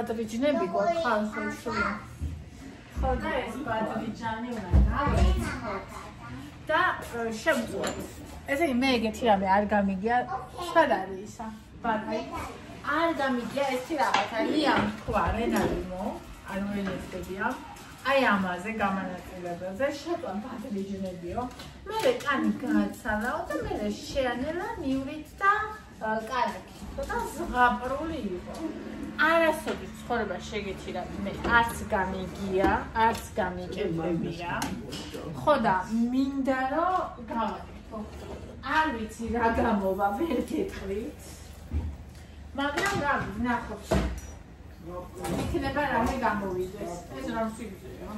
Badrıcına bir gol kalkışıyor. Xoda es badrıcani უნდა და შემწუხ. ესე იგი მე ეგეთი რამე არ გამიგია, სად არის ისა? ბატაი. არ გამიგია ესეთი რაღაცა, ლიამ თქვა რენალიმო, ანუ რენესტებია. აი ამაზე გამანაწილებელზე შეტყვან ბადრიჯნებიო. მე კანი გააცალაო და მე შეანელა მივრით და კარგი. და ზღაპრული იყო. არასოდეს ცხოვრება შეგეცი რა მე არც გამიგია, არც გამიკეთებია. ხო და მინდა რომ გავაკეთო. არ ვიცი რა გამოვა, ვერ გეტყვით. მაგრამ რა ვნახოთ. იქნება რამე გამოვიდეს. ეს რომ სიგზეა.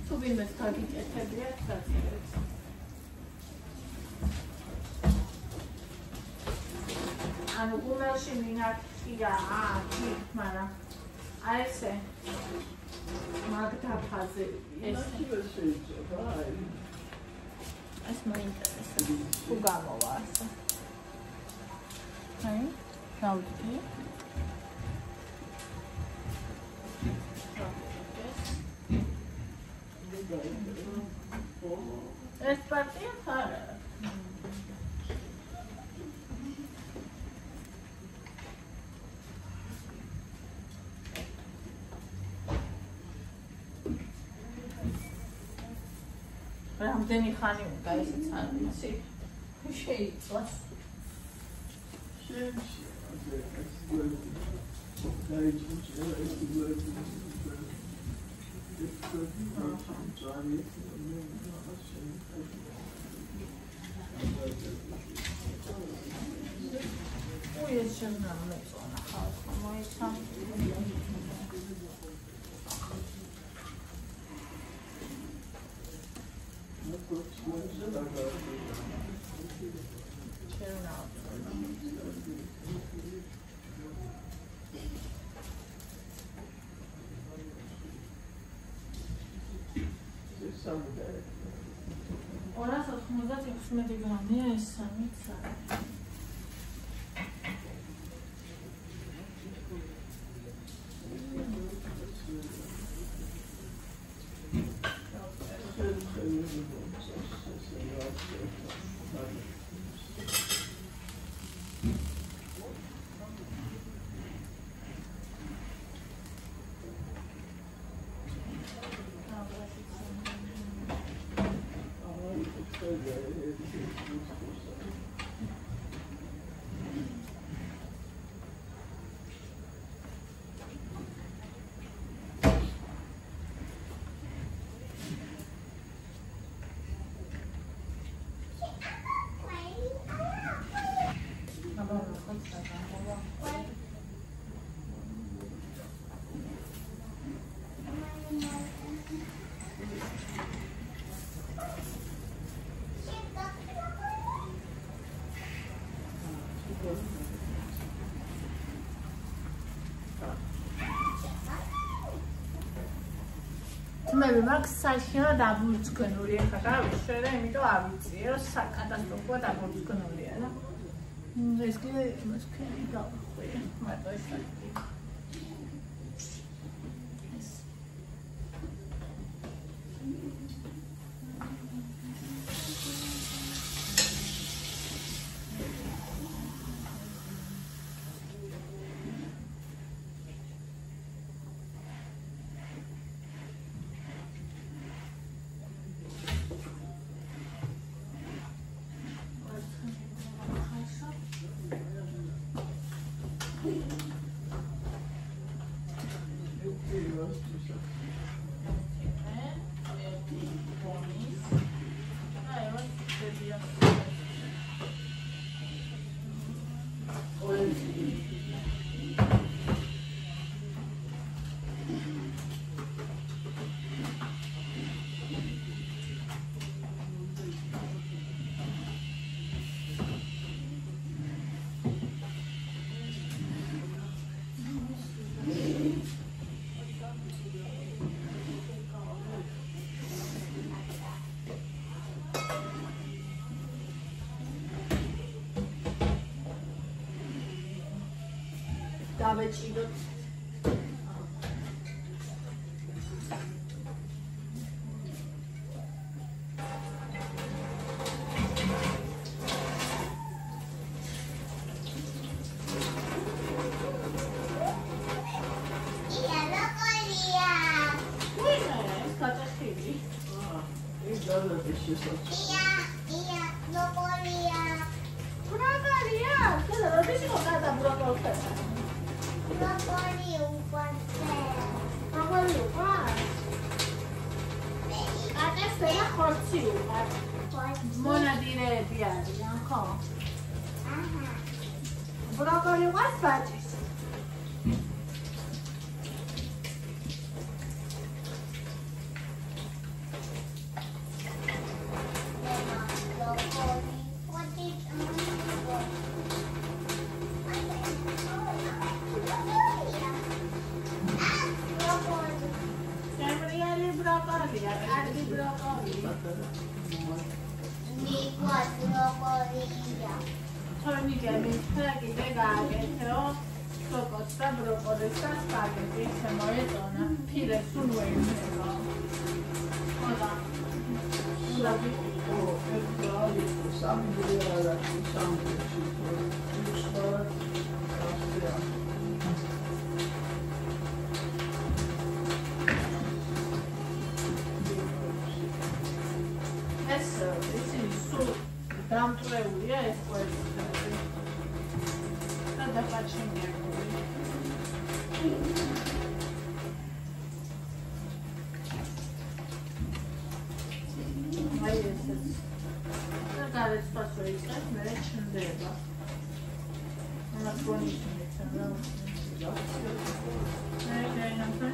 თუ ვინმე გაგიკეთებია, გაწევთ. ანუ გულაში მინახია აქ, მაგრამ აი ესე მაგდაფაზე ეს ეს მოინტერესებს. თუ გამოვა ასე. აი, გავდივი. ეს პარტია ხარ? რამდენი ხანი უნდა ესეც არ ვიცი. შეიწვას. ой, ეს შენა მეწონა ხალხო მოიცა. Orası 96 gramı es samita. მე მაქვს საშინა დაბურცკნული ხა გავიშვე და იმიტომ არ ვიცი რომ საკატასტროფოა დაბურცკნულია რა. ეს კი მას კი დავხვია მარტო ეს დავეჭიროთ. მონადირეები არიან, ხო? ბროკოლი ვარ ბაჭის. დამტვრეულია ეს ყველაფერი. და დაფაჩინია. აი ესეც. და გარეთ ფასო იყავს, მე ჩნდება. მას გონიშნეცა რა. აი ნახე.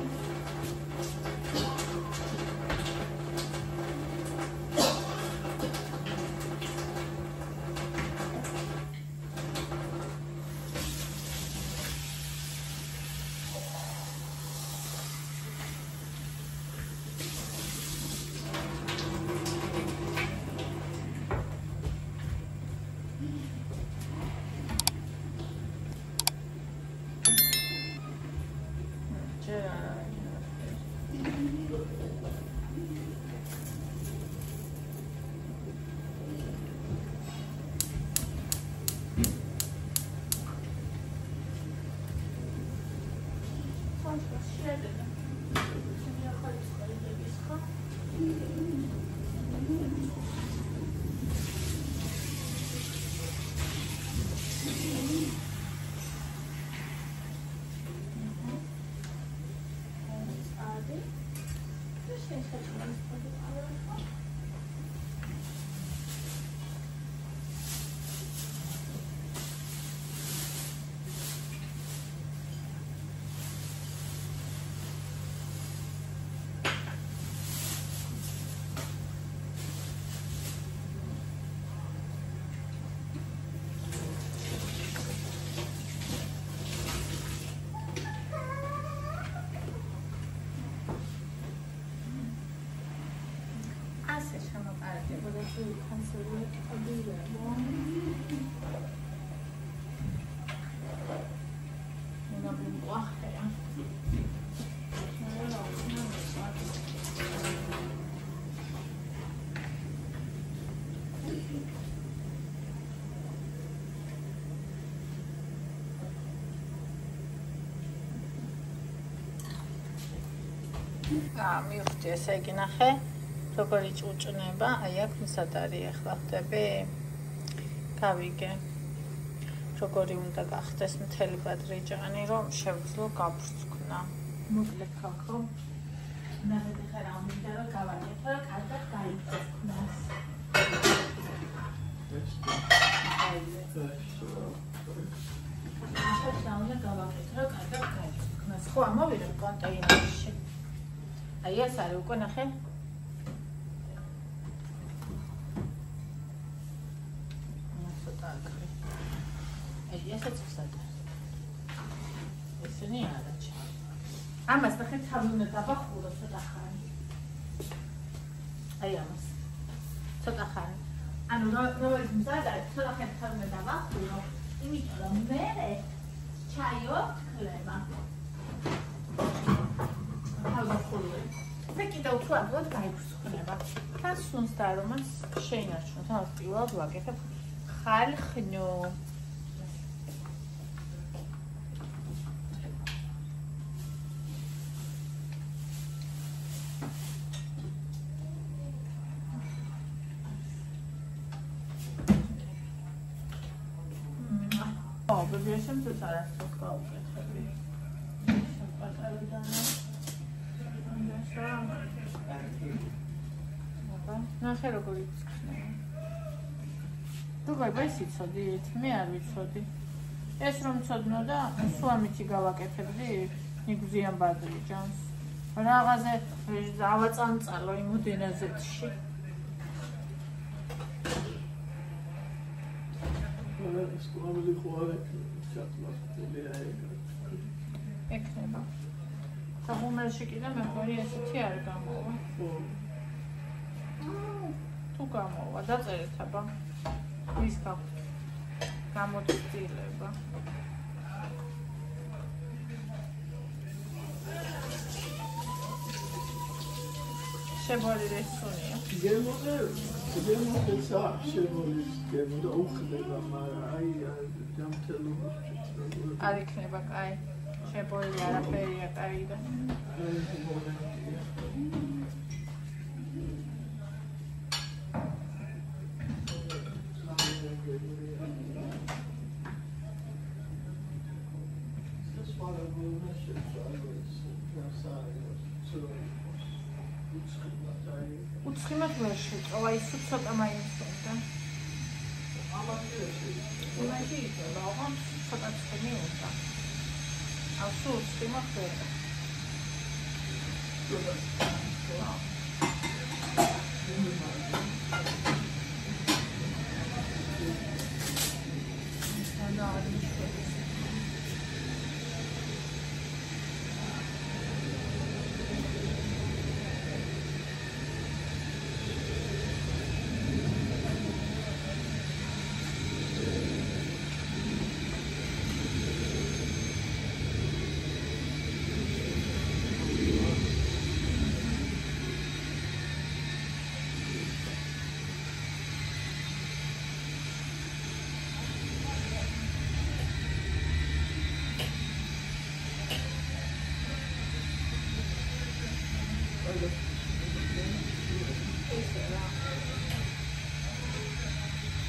მივხვდი, ესე იგი ნახე, როგორი ჭუჭნება, აი აქ მისად არის ახლა ხდები. გავიგე. როგორი უნდა გახდეს მთელი ბადრიჯანი, რომ შევძლო გაბრწყნა. მოკლედ ხალხო. ნახეთ ახლა რა მინდა რომ გავაკეთო, რომ კარგად გაიწესკნას. ახლა უნდა გავაკეთო, რომ კარგად გაიწესკნას. ხო, ამოვიდე კონტეინერში. აი ეს არის უკვე ნახე. აი ესეც ვსადა. ესენი არა ჩა. ამას ნახე თავი უნდა დაბახურო ცოტა ხანი. აი ამას. ცოტა ხანი. ანუ როგორც მზად არის, ცოტა ხანი თავი უნდა დაბახურო. იმიტომ რომ მე ჩაიო ხლება. თავდახურული. და კიდევ უფრო ადვილად გაიფრცხნება. და სუნს და არომას შეინარჩუნოთ. ამას პირველად ვაკეთებ ხალხნო. ბებიაშენ თუ არასდროს გავუკეთები. პატარადანა. ნახე როგორ იცქნება. თუ გაიბა სიცოდით, მე არ ვიცოდი. ეს რომ ცოდნო და სულ ამითი გავაკეთებდი ნიგზიან ბადრიჯანს. რაღაცე ავაწანწალო იმოდენაზეთში. სკოლამდე ხوار ეკნება. საღუმელში კიდე მე ხორი ესეთი არ გამოვა. თუ გამოვა, დაწერეთ აბა. ის გამოცდილება. შებოლილი სუნია. გემოდე შებოლის გემოდა უხდება, მაგრამ აი ჯამთელობა არ იქნება კაი. შებოლილი არაფერია კაი და უცხიმად ვერ შეწოვა, ის ცოტა მაინცობდა. იმაში იწოდა, ოღონდ ცოტა ცხიმი უნდა. ავსუ უცხიმად ვერ.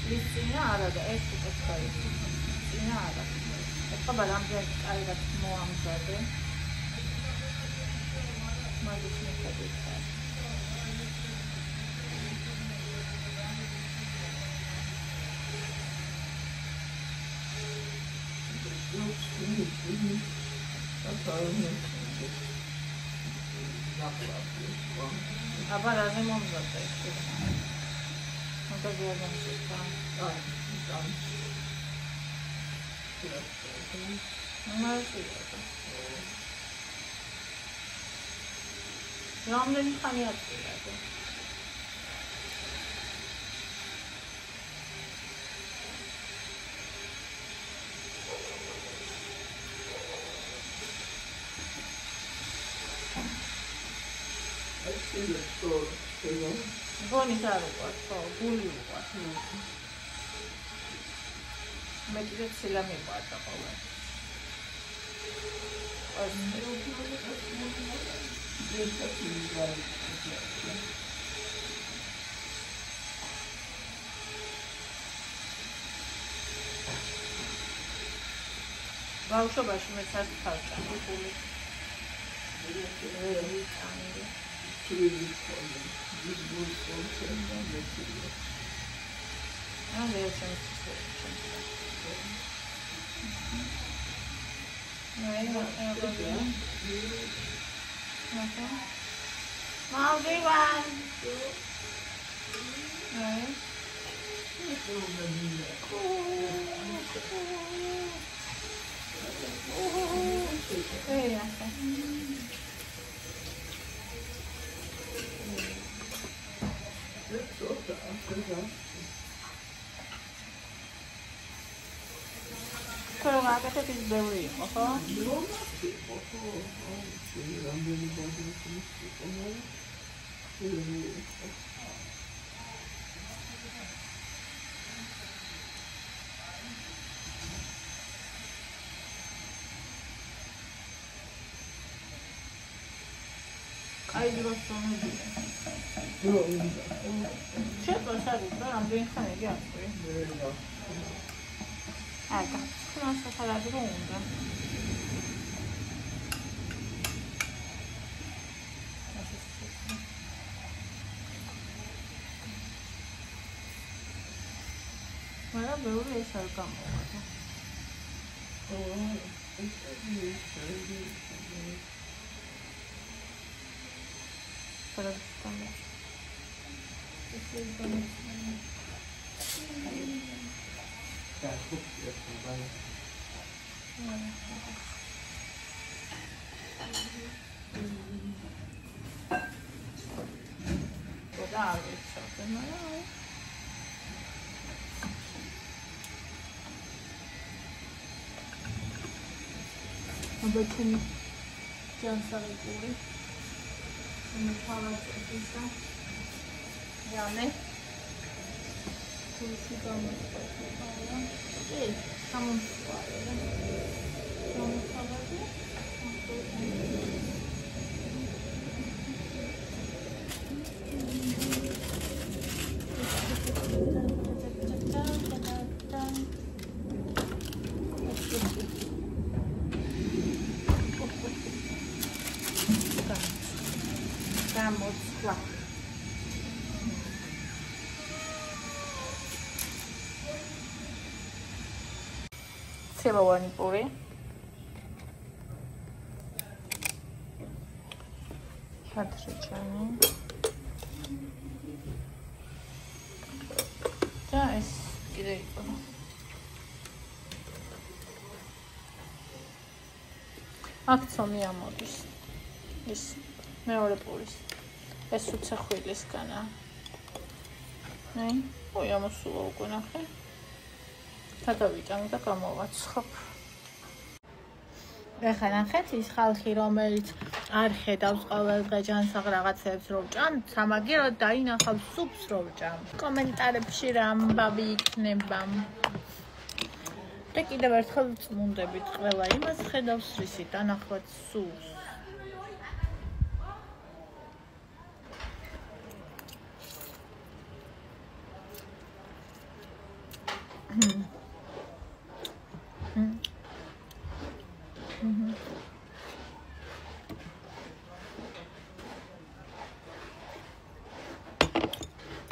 ის წინა არა და ეს უკეთ გაიწი. წინა არა. ეხლა რამდენი კარგად მოამზადე. მაგის მიხედვით. აბა რაზე მომზადე ეს? Nunca vi a gente, tá? Não é assim, tá? Não me deixa nem aqui, tá? Bonita roba, guli roba. Me quiero decir la mi pata, joder. ბავშვობაში მეც არ თავჭამდი გული. Pero va a კეთეთ ის ბევრი იყო, ხო? აი დროს მომიდია. შეგვიძლია რამდენი ხანი გიაქვი? აკა, ხნას საფარად რომ უნდა. მაგრამ ბევრი ეს არ გამოვადა. Обычно джансары кури. Мы палатимся. Яны. Курсы там спасибо. Эй, самым спасибо. Самым спасибо. Moskva. Cebování půry. Patřičany. Da ist gedreht. Aktsomia modis. Is მეორე პურის. ეს უცა ხვილისგანა. აი, ой, ამოსულა უკვე ნახე. გადავიტანე და გამოვაცხობ. ეხლა ნახეთ ის ხალხი, რომელიც არ ხედავს ყოველდღე ჯანსაღ რაღაცებს რო ჭამ, სამაგიეროდ დაინახავს სუპს რო ჭამ. კომენტარებში რა ამბავი იქნება. და კიდევ ერთხელ წმუნდებით ყველა იმას ხედავს რისი დანახვაც სულს.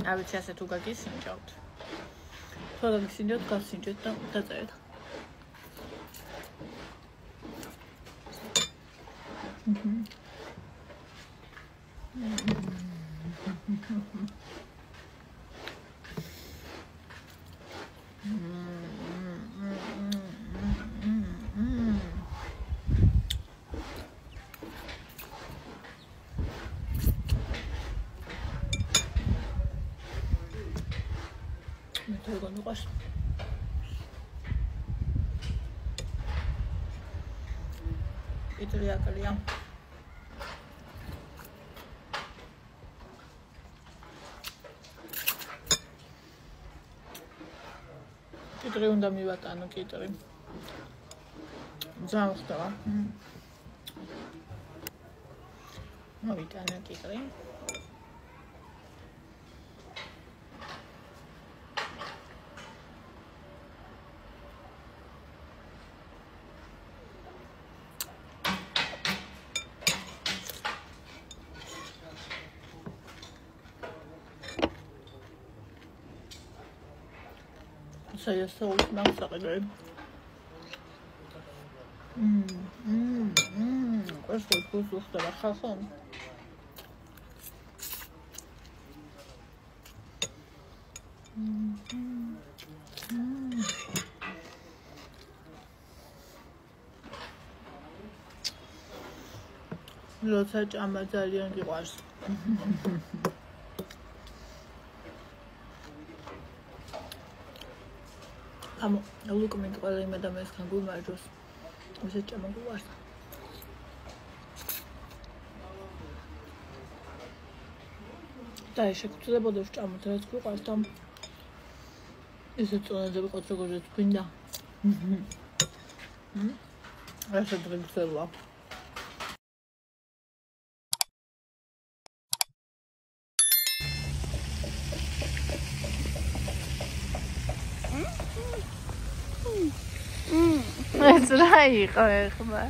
I would say to go get sinjot. So the sinjot got sinjot that's it. Itu dia kalian. Kita უნდა მივატანო კიტრი. ძალიან ხდება. მოვიტანე კიტრი. Я соус насаждаю. Какой вкус устава хахон. როცა ჭამა ძალიან გიყვარს. ამო ლუკმით ყველა იმ ადამიანს გაგუმარჯოს. ესე ჭამა გვარს. და შეგწუდებოდა ვჭამოთ რაც გვიყავს და ესე წონადები ყოთ როგორიც გვინდა. ასე დღეა. ეს რა იყო ეხლა?